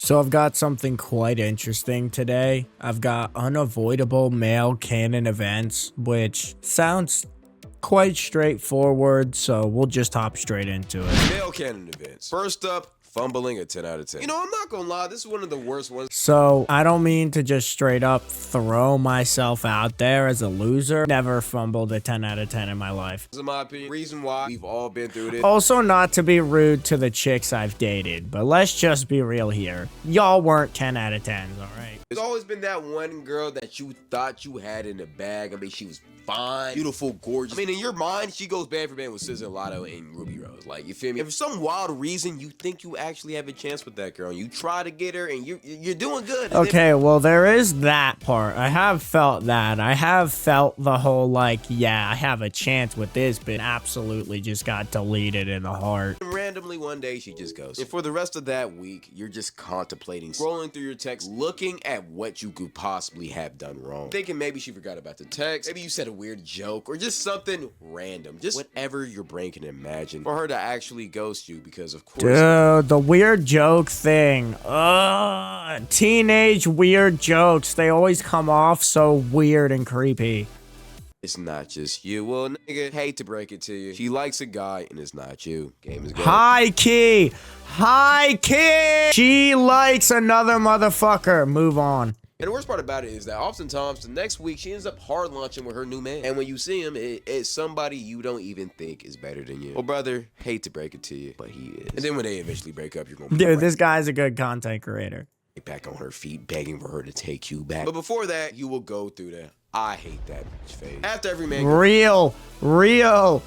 So I've got something quite interesting today. I've got unavoidable male canon events, which sounds quite straightforward, so we'll just hop straight into it. Male canon events. First up, fumbling a 10 out of 10. You know, I'm not gonna lie, this is one of the worst ones. So I don't mean to just straight up throw myself out there as a loser. Never fumbled a 10 out of 10 in my life. In my opinion, reason why we've all been through this. Also, not to be rude to the chicks I've dated, but let's just be real here. Y'all weren't 10 out of 10s, alright? There's always been that one girl that you thought you had in the bag. I mean, she was fine, beautiful, gorgeous. I mean, in your mind, she goes band for band with SZA, Lotto, and Ruby Rose. Like, you feel me? If for some wild reason you think you actually have a chance with that girl, and you try to get her, and you're doing good. Okay, well, there is that part. I have felt that. I have felt the whole, like, yeah, I have a chance with this, but absolutely just got deleted in the heart. Randomly one day, she just goes. And for the rest of that week, you're just contemplating, scrolling through your text, looking at what you could possibly have done wrong. Thinking maybe she forgot about the text, maybe you said a weird joke, or just something random. Just whatever your brain can imagine for her to actually ghost you because, of course. Dude, the weird joke thing. Ugh, teenage weird jokes. They always come off so weird and creepy. It's not just you. Well, nigga, hate to break it to you. She likes a guy, and it's not you. Game is good. High key. She likes another motherfucker. Move on. And the worst part about it is that oftentimes the next week she ends up hard launching with her new man. And when you see him, it's somebody you don't even think is better than you. Well, brother, hate to break it to you, but he is. And then when they eventually break up, you're going to be Dude, this guy's a good content creator. back on her feet, begging for her to take you back. But before that, you will go through the I hate that bitch phase. After every man Real. goes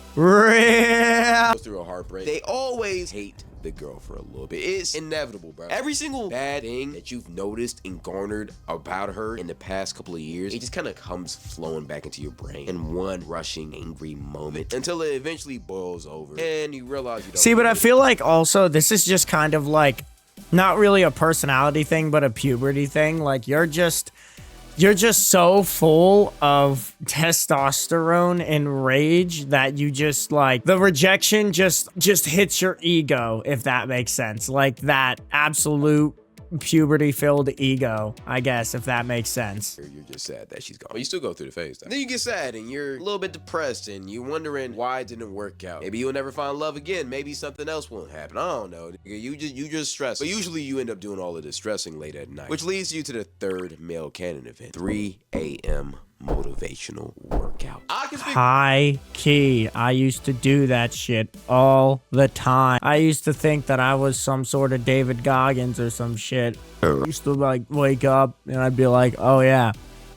through a heartbreak, they always hate the girl for a little bit. It's inevitable, bro. Every single bad thing that you've noticed and garnered about her in the past couple of years, it just kind of comes flowing back into your brain in one rushing, angry moment until it eventually boils over and you realize you don't. See, but I feel like also this is just kind of like not really a personality thing, but a puberty thing. Like you're just so full of testosterone and rage that you just like the rejection just hits your ego, if that makes sense. Like that absolute puberty filled ego, I guess, if that makes sense. You're just sad that she's gone. But you still go through the phase though. Then you get sad and you're a little bit depressed and you're wondering why it didn't work out. Maybe you'll never find love again. Maybe something else won't happen. I don't know. You just stress. But usually you end up doing all of this stressing late at night, which leads you to the third male canon event, 3 a.m. motivational workout. High key. I used to do that shit all the time. I used to think that I was some sort of David Goggins or some shit. I used to like wake up and I'd be like, oh yeah,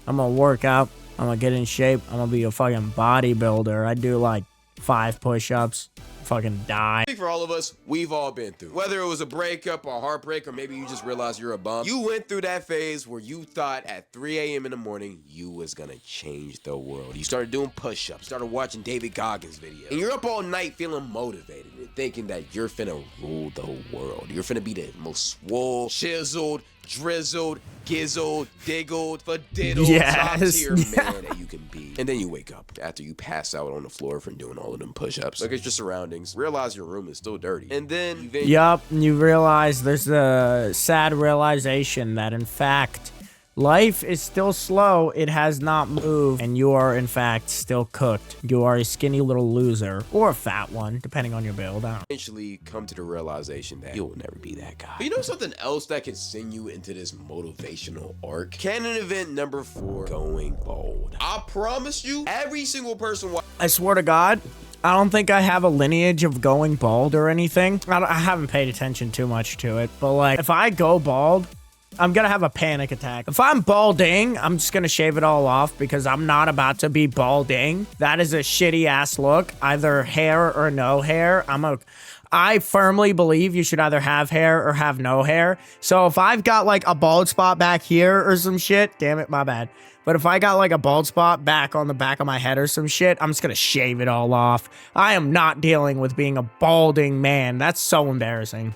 I'm gonna work out. I'm gonna get in shape. I'm gonna be a fucking bodybuilder. I do like 5 push-ups. Fucking die. I think for all of us, we've all been through. Whether it was a breakup or a heartbreak, or maybe you just realized you're a bum. You went through that phase where you thought at 3 a.m. in the morning, you was gonna change the world. You started doing push-ups, started watching David Goggins videos. And you're up all night feeling motivated and thinking that you're finna rule the world. You're finna be the most swole, chiseled, drizzled, gizzled, diggled, fadiddled, top tier man that you can be. And then you wake up after you pass out on the floor from doing all of them push-ups. Look at your surroundings, realize your room is still dirty. And then you realize there's a sad realization that in fact life is still slow, it has not moved, and you are in fact still cooked. You are a skinny little loser, or a fat one, depending on your build. I don't know. Eventually come to the realization that you'll never be that guy. But you know something else that can send you into this motivational arc? Canon event number 4, going bold. I promise you, every single person I swear to God, I don't think I have a lineage of going bald or anything. I haven't paid attention too much to it, but like if I go bald, I'm gonna have a panic attack. If I'm balding, I'm just gonna shave it all off because I'm not about to be balding. That is a shitty ass look. Either hair or no hair. I firmly believe you should either have hair or have no hair. So if I've got like a bald spot back here or some shit, damn it, my bad. But if I got like a bald spot back on the back of my head or some shit, I'm just gonna shave it all off. I am not dealing with being a balding man. That's so embarrassing.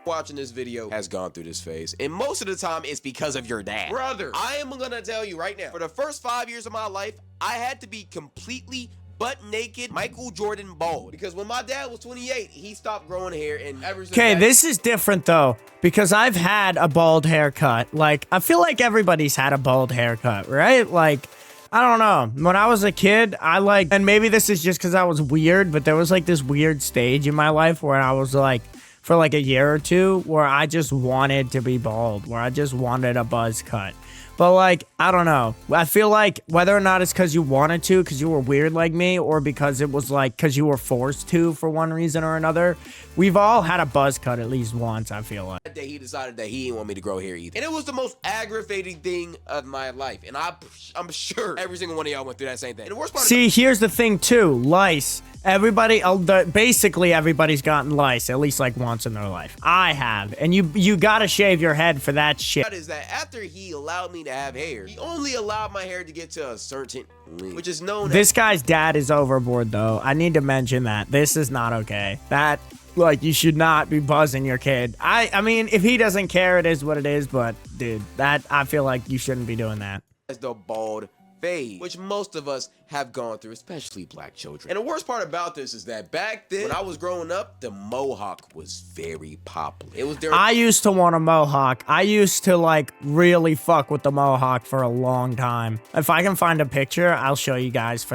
Watching this video has gone through this phase, and most of the time it's because of your dad. Brother, I am gonna tell you right now, for the first 5 years of my life, I had to be completely butt naked Michael Jordan bald. Because when my dad was 28, he stopped growing hair, and ever since Okay, this is different though, because I've had a bald haircut. Like, I feel like everybody's had a bald haircut, right? Like, I don't know. When I was a kid, and maybe this is just because I was weird, but there was like this weird stage in my life where I was like, for like a year or two, where I just wanted to be bald, where I just wanted a buzz cut. But like, I don't know. I feel like whether or not it's because you wanted to, because you were weird like me, or because it was like, because you were forced to for one reason or another, we've all had a buzz cut at least once, I feel like. That day he decided that he didn't want me to grow hair either. And it was the most aggravating thing of my life. And I'm sure every single one of y'all went through that same thing. And the worst part See, here's the thing too, lice. Everybody, basically everybody's gotten lice at least like once in their life. I have, and you gotta shave your head for that shit. is that after he allowed me to have hair, he only allowed my hair to get to a certain length, which is known This guy's dad is overboard though. I need to mention that. This is not okay. That, like, you should not be buzzing your kid. I mean, if he doesn't care, it is what it is, but dude, I feel like you shouldn't be doing that. as the bald phase, which most of us have gone through, especially black children. And the worst part about this is that back then, when I was growing up, the mohawk was very popular. It was I used to want a mohawk. I used to like really fuck with the mohawk for a long time. If I can find a picture, I'll show you guys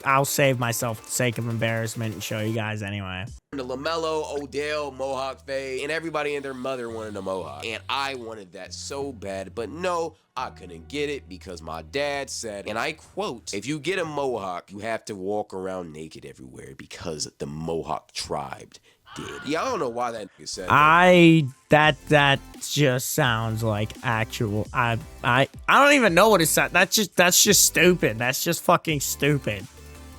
I'll save myself for the sake of embarrassment and show you guys anyway. The LaMelo, Odell, mohawk phase, and everybody and their mother wanted a mohawk. And I wanted that so bad, but no, I couldn't get it because my dad said, and I quote, "If you get a mohawk, you have to walk around naked everywhere because the Mohawk tribe did." Yeah, I don't know why that nigga said that. That just sounds like actual. I don't even know what it sounds. That's just stupid. That's just fucking stupid.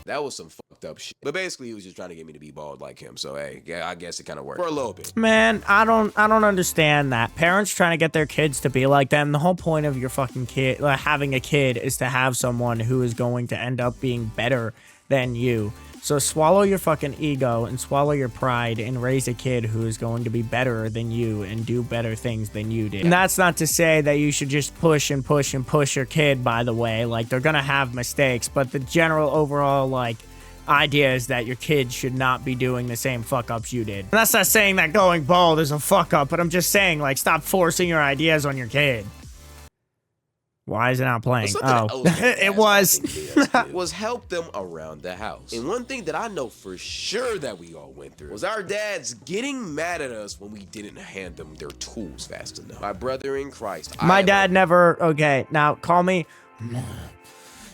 That was some fucked up shit. But basically, he was just trying to get me to be bald like him. So, hey, yeah, I guess it kind of worked. For a little bit. Man, I don't understand that. Parents trying to get their kids to be like them. The whole point of your fucking kid, having a kid, is to have someone who is going to end up being better than you. So swallow your fucking ego and swallow your pride and raise a kid who is going to be better than you and do better things than you did. And that's not to say that you should just push and push and push your kid, by the way. Like, they're gonna have mistakes, but the general overall, like, idea is that your kid should not be doing the same fuck-ups you did. And that's not saying that going bald is a fuck-up, but I'm just saying, like, stop forcing your ideas on your kid. Why is it not playing? Oh, it was. Was help them around the house. And one thing that I know for sure that we all went through was our dads getting mad at us when we didn't hand them their tools fast enough. My brother in Christ. My dad never. Okay, now call me.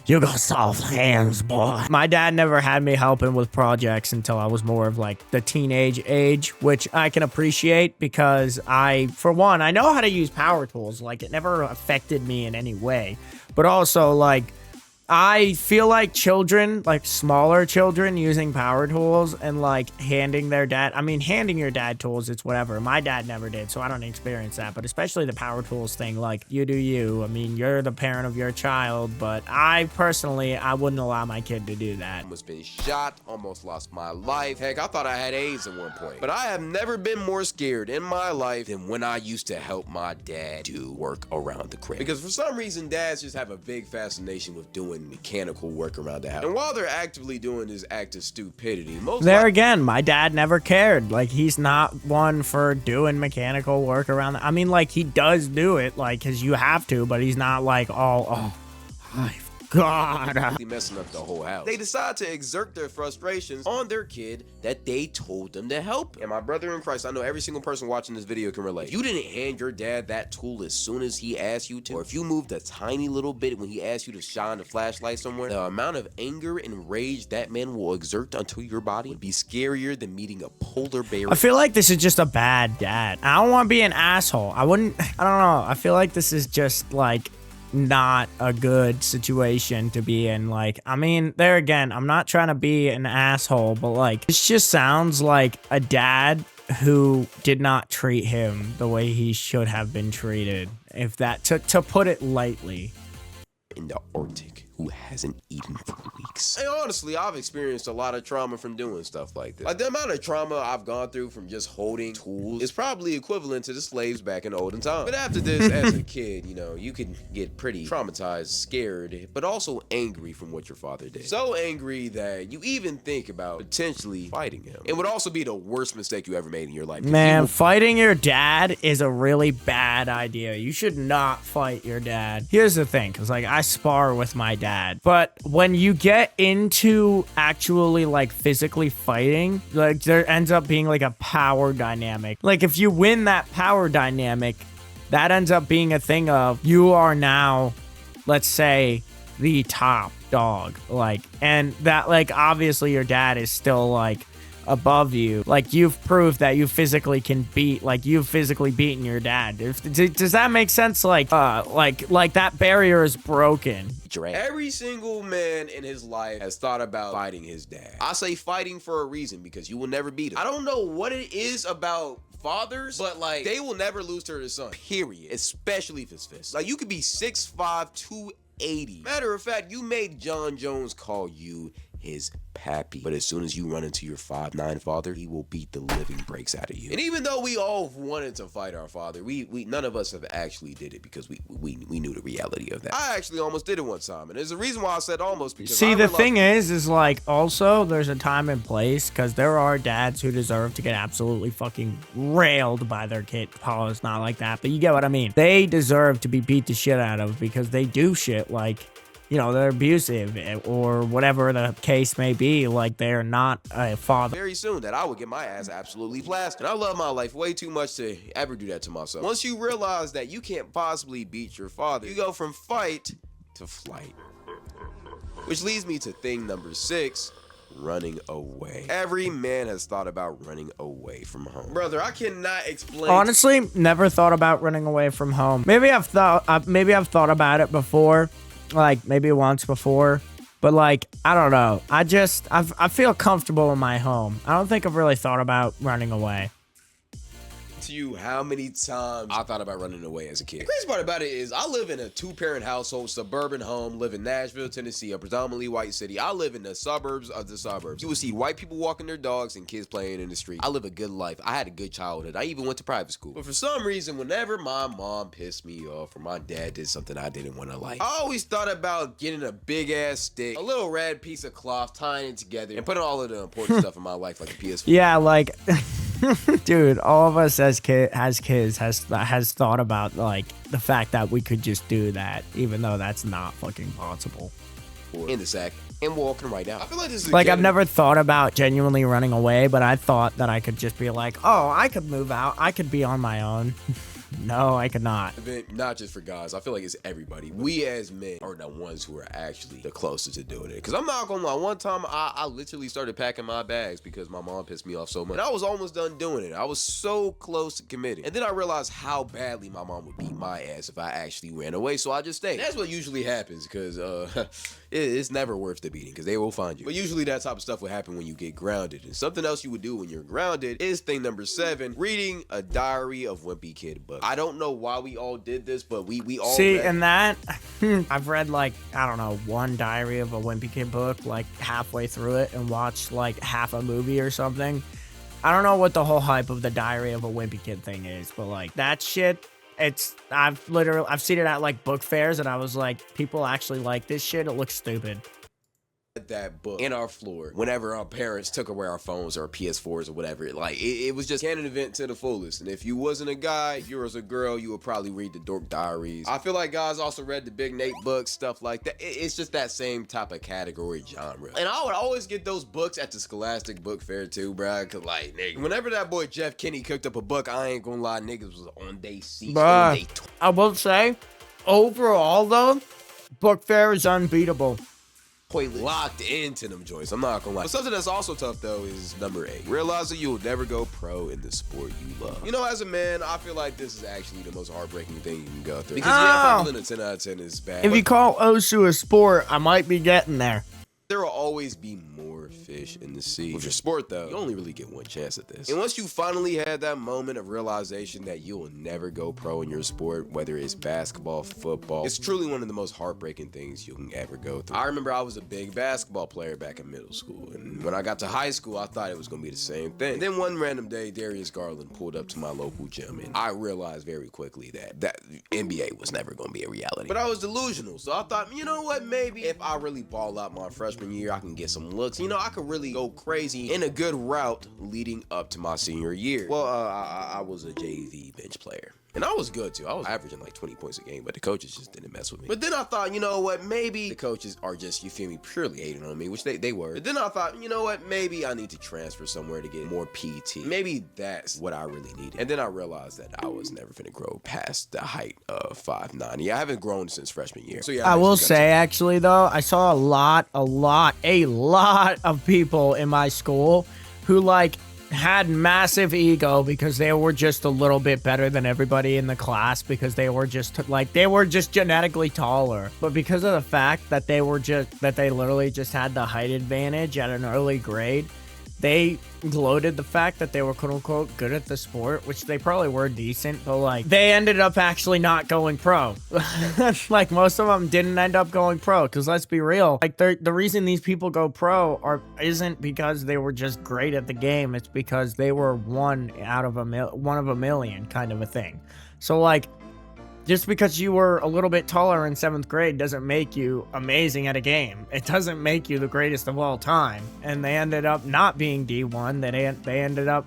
You got soft hands, boy. My dad never had me helping with projects until I was more of like the teenage age, which I can appreciate because for one, I know how to use power tools. Like, it never affected me in any way. But also, like, I feel like children, like smaller children, using power tools and like handing your dad tools, it's whatever. My dad never did, so I don't experience that. But especially the power tools thing, like, you do you. I mean, you're the parent of your child, but I wouldn't allow my kid to do that. Almost been shot, almost lost my life. Heck, I thought I had AIDS at one point. But I have never been more scared in my life than when I used to help my dad do work around the crib. Because for some reason, dads just have a big fascination with doing mechanical work around the house. And while they're actively doing this act of stupidity, again, my dad never cared. Like, he's not one for doing mechanical work around I mean, like, he does do it, like, because you have to, but he's not like God. Messing up the whole house. They decide to exert their frustrations on their kid that they told them to help. And my brother in Christ, I know every single person watching this video can relate. If you didn't hand your dad that tool as soon as he asked you to, or if you moved a tiny little bit when he asked you to shine the flashlight somewhere, the amount of anger and rage that man will exert onto your body would be scarier than meeting a polar bear. I feel like this is just a bad dad. I don't want to be an asshole. I don't know. I feel like this is just like not a good situation to be in. Like, I mean, there again, I'm not trying to be an asshole, but like, this just sounds like a dad who did not treat him the way he should have been treated, if that, to put it lightly. In the Arctic, who hasn't eaten for weeks. And honestly, I've experienced a lot of trauma from doing stuff like this. Like, the amount of trauma I've gone through from just holding tools is probably equivalent to the slaves back in the olden times. But after this, as a kid, you know, you can get pretty traumatized, scared, but also angry from what your father did. So angry that you even think about potentially fighting him. It would also be the worst mistake you ever made in your life. Man, fighting your dad is a really bad idea. You should not fight your dad. Here's the thing, because like I spar with my dad, but when you get into actually like physically fighting, like there ends up being like a power dynamic. Like if you win that power dynamic, that ends up being a thing of you are now, let's say, the top dog. Like, and that like obviously your dad is still like above you. Like you've proved that you physically can beat, like you've physically beaten your dad. Does that make sense? Like that barrier is broken. Every single man in his life has thought about fighting his dad. I say fighting for a reason, because you will never beat him. I don't know what it is about fathers, but like they will never lose to their son, period. Especially if it's fist. Like you could be 6'5", 280. Matter of fact, you made John Jones call you his pappy, but as soon as you run into your 5'9" father, he will beat the living breaks out of you. And even though we all wanted to fight our father, we none of us have actually did it, because we knew the reality of that. I actually almost did it one time, and there's a reason why I said almost, because see, the thing is like also there's a time and place, because there are dads who deserve to get absolutely fucking railed by their kid. Pause, not like that, but you get what I mean. They deserve to be beat the shit out of because they do shit like, you know, they're abusive or whatever the case may be. Like they're not a father. Very soon that I would get my ass absolutely plastered. And I love my life way too much to ever do that to myself. Once you realize that you can't possibly beat your father, you go from fight to flight. Which leads me to thing number 6. Running away. Every man has thought about running away from home. Brother, I cannot explain. Honestly, never thought about running away from home. Maybe I've thought about it before. Like maybe once before, but like I don't know, I feel comfortable in my home. I don't think I've really thought about running away. To you how many times I thought about running away as a kid. The crazy part about it is I live in a 2-parent household, suburban home, live in Nashville, Tennessee, a predominantly white city. I live in the suburbs of the suburbs. You will see white people walking their dogs and kids playing in the street. I live a good life. I had a good childhood. I even went to private school. But for some reason, whenever my mom pissed me off or my dad did something I didn't want to like, I always thought about getting a big ass stick, a little red piece of cloth, tying it together, and putting all of the important stuff in my life, like a PS4. Yeah, like dude, all of us as kids has thought about like the fact that we could just do that, even though that's not fucking possible. In the sack and walking right now. I feel like this is like I've never thought about genuinely running away, but I thought that I could just be like, oh, I could move out, I could be on my own. No, I could not. Not just for guys. I feel like it's everybody. We as men are the ones who are actually the closest to doing it. Because I'm not gonna lie, one time I literally started packing my bags because my mom pissed me off so much. And I was almost done doing it. I was so close to committing. And then I realized how badly my mom would beat my ass if I actually ran away. So I just stayed. And that's what usually happens, because it's never worth the beating, because they will find you. But usually that type of stuff would happen when you get grounded. And something else you would do when you're grounded is thing number 7, reading a Diary of Wimpy Kid book. I don't know why we all did this, but we all see, and that I've read like, I don't know, one Diary of a Wimpy Kid book, like halfway through it, and watched like half a movie or something. I don't know what the whole hype of the Diary of a Wimpy Kid thing is, but like that shit, I've seen it at like book fairs, and I was like, people actually like this shit. It looks stupid. That book in our floor whenever our parents took away our phones or our PS4s or whatever. Like it was just canon event to the fullest. And if you wasn't a guy, you was a girl, you would probably read the Dork Diaries. I feel like guys also read the Big Nate books, stuff like that. It's just that same type of category genre. And I would always get those books at the Scholastic Book Fair too, bruh. Cause like, nigga, whenever that boy Jeff Kinney cooked up a book, I ain't gonna lie, niggas was on day 6. I will say, overall though, book fair is unbeatable. Locked into them joints, I'm not gonna lie. But something that's also tough though is number 8. Realize that you'll never go pro in the sport you love. You know, as a man, I feel like this is actually the most heartbreaking thing you can go through. Because yeah, feeling a 10 out of 10 is bad. If you call Osu a sport, I might be getting there. There will always be more fish in the sea. With your sport, though, you only really get one chance at this. And once you finally had that moment of realization that you will never go pro in your sport, whether it's basketball, football, it's truly one of the most heartbreaking things you can ever go through. I remember I was a big basketball player back in middle school, and when I got to high school, I thought it was going to be the same thing. And then one random day, Darius Garland pulled up to my local gym, and I realized very quickly that NBA was never going to be a reality. But I was delusional, so I thought, you know what, maybe if I really ball out my freshman year, I can get some looks. You know, I could really go crazy in a good route leading up to my senior year. Well, I was a JV bench player. And I was good too. I was averaging like 20 points a game, but the coaches just didn't mess with me. But then I thought, you know what, maybe the coaches are just, you feel me, purely hating on me, which they were. But then I thought, you know what, maybe I need to transfer somewhere to get more PT. Maybe that's what I really needed. And then I realized that I was never gonna grow past the height of 5'9". I haven't grown since freshman year. So yeah, I will say actually though, I saw a lot of people in my school who like had massive ego because they were just a little bit better than everybody in the class because they were just genetically taller. But because of the fact that they literally just had the height advantage at an early grade, they gloated the fact that they were quote unquote good at the sport, which they probably were decent, but like they ended up actually not going pro. Like most of them didn't end up going pro, because let's be real, like the reason these people go pro isn't because they were just great at the game, it's because they were one of a million kind of a thing. So like, just because you were a little bit taller in 7th grade doesn't make you amazing at a game. It doesn't make you the greatest of all time. And they ended up not being D1. They ended up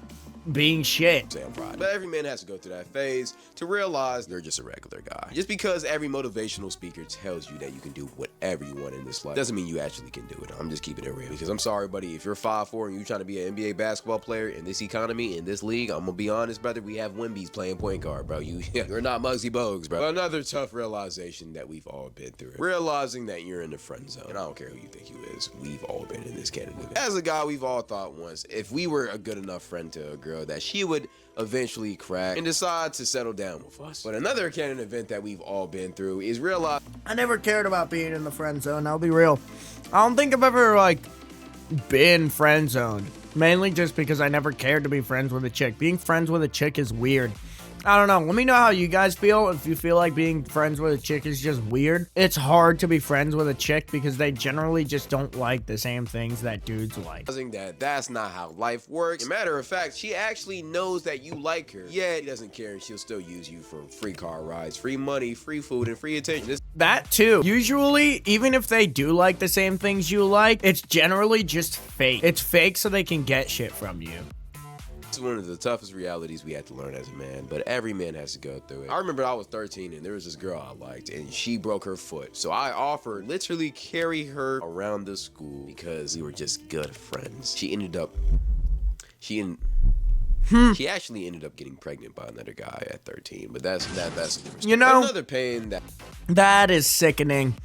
being shit. But every man has to go through that phase to realize they're just a regular guy. Just because every motivational speaker tells you that you can do whatever you want in this life doesn't mean you actually can do it. I'm just keeping it real. Because I'm sorry, buddy, if you're 5'4" and you're trying to be an NBA basketball player in this economy, in this league, I'm gonna be honest, brother, we have Wimby's playing point guard, bro. You're not Muggsy Bogues, bro. But another tough realization that we've all been through. Realizing that you're in the friend zone. And I don't care who you think you is. We've all been in this category. As a guy, we've all thought once, if we were a good enough friend to a girl, that she would eventually crack and decide to settle down with us. But another canon event that we've all been through is realize I never cared about being in the friend zone. I'll be real. I don't think I've ever like been friend zoned. Mainly just because I never cared to be friends with a chick. Being friends with a chick is weird. I don't know. Let me know how you guys feel. If you feel like being friends with a chick is just weird. It's hard to be friends with a chick because they generally just don't like the same things that dudes like. That's not how life works. As a matter of fact, she actually knows that you like her. Yeah, he doesn't care, and she'll still use you for free car rides, free money, free food, and free attention. That too. Usually, even if they do like the same things you like, it's generally just fake. It's fake so they can get shit from you. It's one of the toughest realities we have to learn as a man, but every man has to go through it. I remember I was 13 and there was this girl I liked and she broke her foot. So I offered literally carry her around the school because we were just good friends. She actually ended up getting pregnant by another guy at 13, but that's a different story. You know, another pain that is sickening.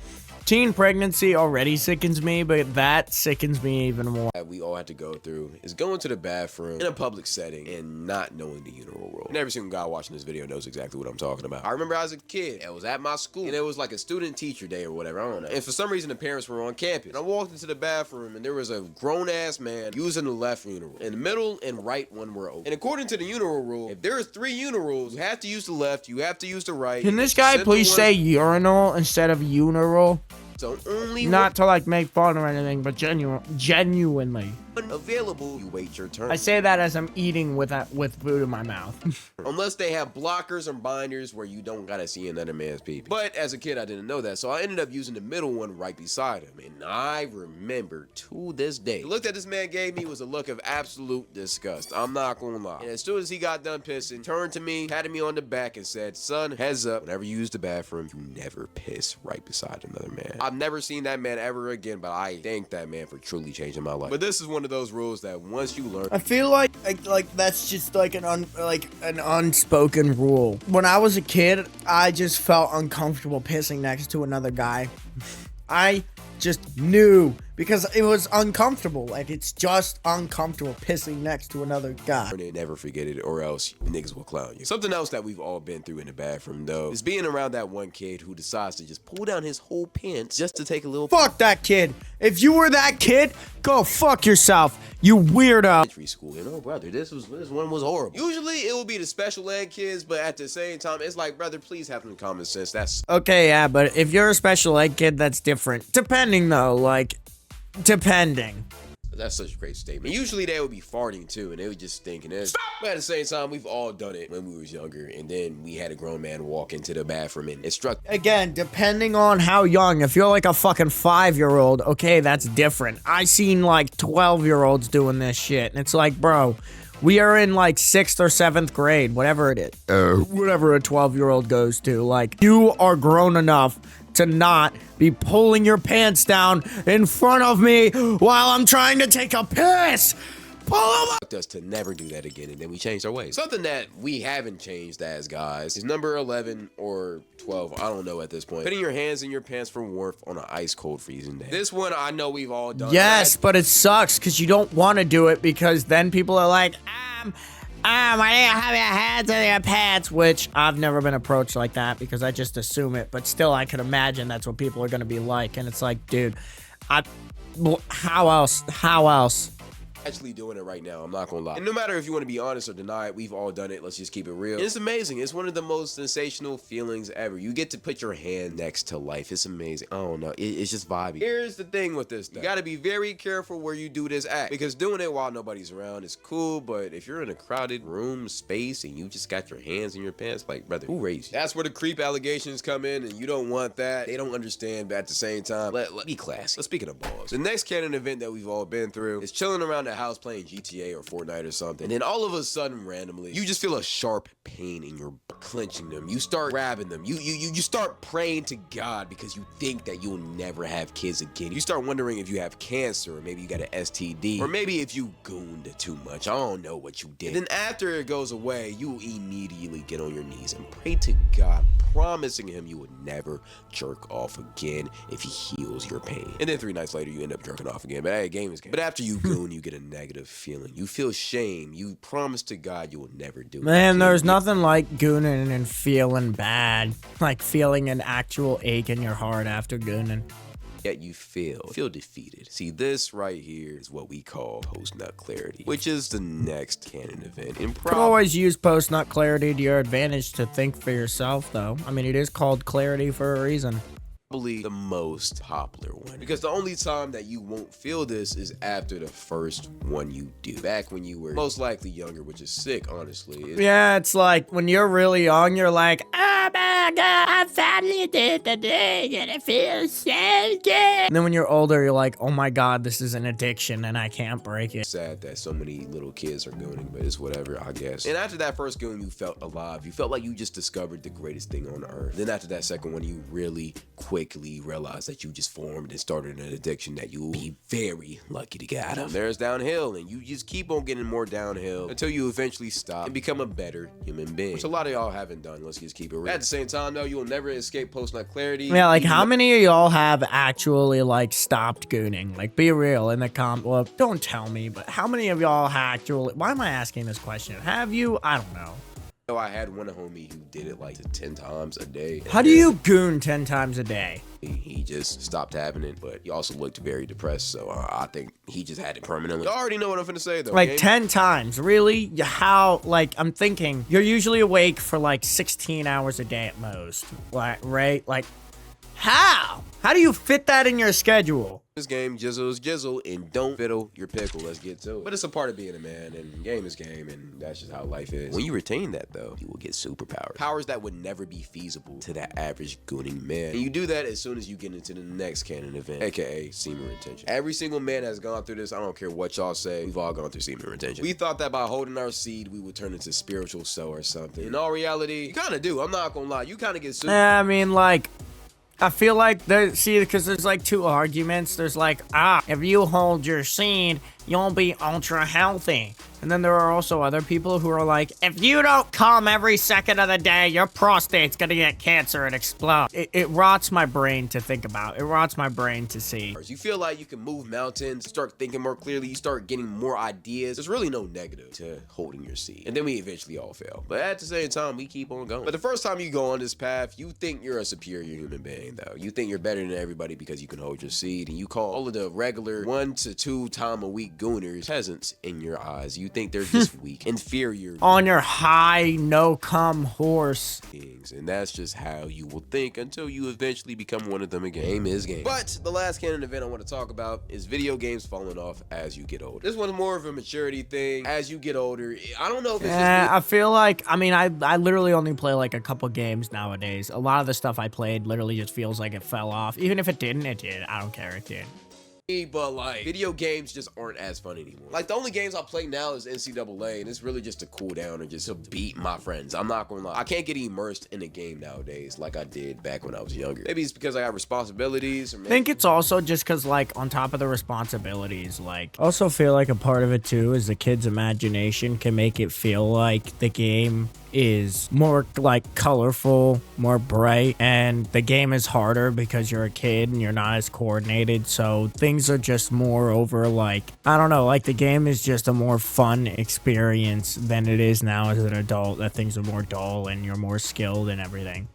Teen pregnancy already sickens me, but that sickens me even more. That we all had to go through is going to the bathroom in a public setting and not knowing the urinal rule. And every single guy watching this video knows exactly what I'm talking about. I remember as a kid, I was at my school, and it was like a student-teacher day or whatever, I don't know. And for some reason, the parents were on campus. And I walked into the bathroom, and there was a grown-ass man using the left urinal. And the middle and right one were open. And according to the urinal rule, if there's 3 urinals, you have to use the left, you have to use the right. Can this guy please say urinal instead of urinal? So only not to like make fun or anything, but genuinely available, you wait your turn. I say that as I'm eating with food in my mouth. Unless they have blockers and binders where you don't gotta see another man's pee. But as a kid, I didn't know that, so I ended up using the middle one right beside him. And I remember to this day, the look that this man gave me was a look of absolute disgust. I'm not gonna lie. And as soon as he got done pissing, turned to me, patted me on the back, and said, "Son, heads up, whenever you use the bathroom, you never piss right beside another man." I've never seen that man ever again, but I thank that man for truly changing my life. But this is one of those rules that once you learn, I feel like that's just like an unspoken rule. When I was a kid, I just felt uncomfortable pissing next to another guy. I just knew because it was uncomfortable. Like, it's just uncomfortable pissing next to another guy. Never forget it, or else niggas will clown you. Something else that we've all been through in the bathroom, though, is being around that one kid who decides to just pull down his whole pants just to take a little. Fuck that kid. If you were that kid, go fuck yourself, you weirdo. Elementary school, you know, brother, this one was horrible. Usually it will be the special ed kids, but at the same time, it's like, brother, please have some common sense. That's okay, yeah, but if you're a special ed kid, that's different. Depending though, like, depending. That's such a great statement. Usually they would be farting too, and they would just stink. But at the same time, we've all done it when we was younger, and then we had a grown man walk into the bathroom and it struck. Again, depending on how young. If you're like a fucking 5-year-old, okay, that's different. I seen like 12-year-olds doing this shit, and it's like, bro, we are in like 6th or 7th grade, whatever it is. Whatever a 12-year-old goes to. Like, you are grown enough to not be pulling your pants down in front of me while I'm trying to take a piss. Pull them up. Us to never do that again, and then we changed our ways. Something that we haven't changed as guys is number 11 or 12, I don't know at this point. Putting your hands in your pants for warmth on an ice cold freezing day. This one I know we've all done. Yes, but it sucks because you don't want to do it because then people are like, I didn't have your hands in your pants, which I've never been approached like that because I just assume it. But still, I can imagine that's what people are going to be like. And it's like, dude, how else? How else? Actually doing it right now, I'm not gonna lie. And no matter if you want to be honest or deny it, we've all done it. Let's just keep it real. It's amazing. It's one of the most sensational feelings ever. You get to put your hand next to life. It's amazing. I don't know. It's just vibey. Here's the thing with this though. You gotta be very careful where you do this act, because doing it while nobody's around is cool, but if you're in a crowded room space and you just got your hands in your pants, like, brother, who raised you? That's where the creep allegations come in, and you don't want that. They don't understand, but at the same time, let be classy. Let's speaking of balls. The next canon event that we've all been through is chilling around the house playing GTA or Fortnite or something, and then all of a sudden, randomly, you just feel a sharp pain in your butt, clenching them. You start grabbing them. You start praying to God because you think that you'll never have kids again. You start wondering if you have cancer, or maybe you got an STD, or maybe if you gooned too much. I don't know what you did. And then after it goes away, you immediately get on your knees and pray to God, promising him you would never jerk off again if he heals your pain. And then 3 nights later, you end up jerking off again. But hey, game is game. But after you goon, you get a negative feeling. You feel shame. You promise to God you will never do it. Man, there's nothing like gooning and feeling bad. Like feeling an actual ache in your heart after gooning. Yet you feel defeated. See, this right here is what we call post-nut clarity, which is the next canon event. You can always use post-nut clarity to your advantage to think for yourself, though. I mean, it is called clarity for a reason. Probably the most popular one, because the only time that you won't feel this is after the first one you do. Back when you were most likely younger, which is sick, honestly. Yeah, it's like when you're really young, you're like, oh my God, I finally did the thing and it feels so good. And then when you're older, you're like, oh my God, this is an addiction and I can't break it. Sad that so many little kids are gooning, but it's whatever, I guess. And after that first goon, you felt alive. You felt like you just discovered the greatest thing on earth. Then after that second one, you really quickly realize that you just formed and started an addiction that you'll be very lucky to get out of. There's downhill, and you just keep on getting more downhill until you eventually stop and become a better human being, which a lot of y'all haven't done. Let's just keep it real. At the same time, though, you'll never escape post-nut clarity. Yeah, like how many of y'all have actually like stopped gooning? Like, be real in the well, don't tell me, but how many of y'all actually, why am I asking this question? Have you? I don't know. I had one homie who did it like 10 times a day. How do you goon 10 times a day? He just stopped having it, but he also looked very depressed, so I think he just had it permanently. You already know what I'm finna say, though. Like 10 times, really? How, like, I'm thinking, you're usually awake for like 16 hours a day at most, right? Like, how? How do you fit that in your schedule? This game, jizzle is jizzle, and don't fiddle your pickle. Let's get to it. But it's a part of being a man, and game is game, and that's just how life is. When you retain that, though, you will get superpowers. Powers that would never be feasible to that average gooning man. And you do that as soon as you get into the next canon event, aka semen retention. Every single man has gone through this. I don't care what y'all say. We've all gone through semen retention. We thought that by holding our seed, we would turn into spiritual soul or something. In all reality, you kind of do. I'm not gonna lie. You kind of get super. I mean, like, I feel like because there's like 2 arguments. There's like, if you hold your seed you'll be ultra healthy. And then there are also other people who are like, if you don't come every second of the day, your prostate's gonna get cancer and explode. It rots my brain to think about. It rots my brain to see. You feel like you can move mountains, start thinking more clearly, you start getting more ideas. There's really no negative to holding your seat. And then we eventually all fail. But at the same time, we keep on going. But the first time you go on this path, you think you're a superior human being, though. You think you're better than everybody because you can hold your seat. And you call all of the regular 1 to 2 time a week gooners peasants in your eyes. You think they're just weak, inferior. On your high, no-cum horse. And that's just how you will think until you eventually become one of them again. Game is game. But the last canon event I want to talk about is video games falling off as you get older. This one's more of a maturity thing. As you get older, I don't know if it's just I feel like, I mean, I literally only play like a couple games nowadays. A lot of the stuff I played literally just feels like it fell off. Even if it didn't, it did. I don't care, it did. But like video games just aren't as fun anymore. Like the only games I play now is NCAA, and it's really just to cool down and just to beat my friends. I'm not gonna lie, I can't get immersed in a game nowadays like I did back when I was younger. Maybe it's because I got responsibilities, or maybe I think it's also just because, like, on top of the responsibilities, like, I also feel like a part of it too is the kid's imagination can make it feel like the game is more like colorful, more bright, and the game is harder because you're a kid and you're not as coordinated, so things are just more over, like, I don't know, like the game is just a more fun experience than it is now as an adult, that things are more dull and you're more skilled and everything.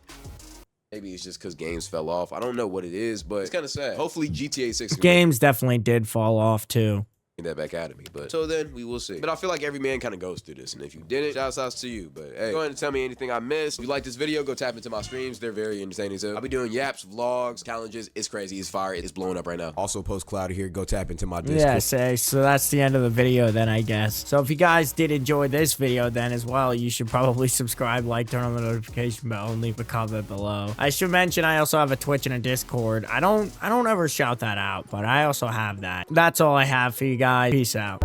maybe it's just because games fell off. I don't know what it is, but it's kind of sad. Hopefully GTA 6 games definitely did fall off too. That back out of me, but so then we will see. But I feel like every man kind of goes through this, and if you didn't, shouts out to you. But hey, go ahead and tell me anything I missed. If you like this video, go tap into my streams. They're very entertaining. So I'll be doing yaps, vlogs, challenges. It's crazy. It's fire. It's blowing up right now. Also post Cloudy here. Go tap into my Discord. Yeah, so that's the end of the video then, I guess. So if you guys did enjoy this video then as well, you should probably subscribe, like, turn on the notification bell, and leave a comment below. I should mention I also have a Twitch and a Discord. I don't ever shout that out, but I also have that. That's all I have for you guys. Peace out.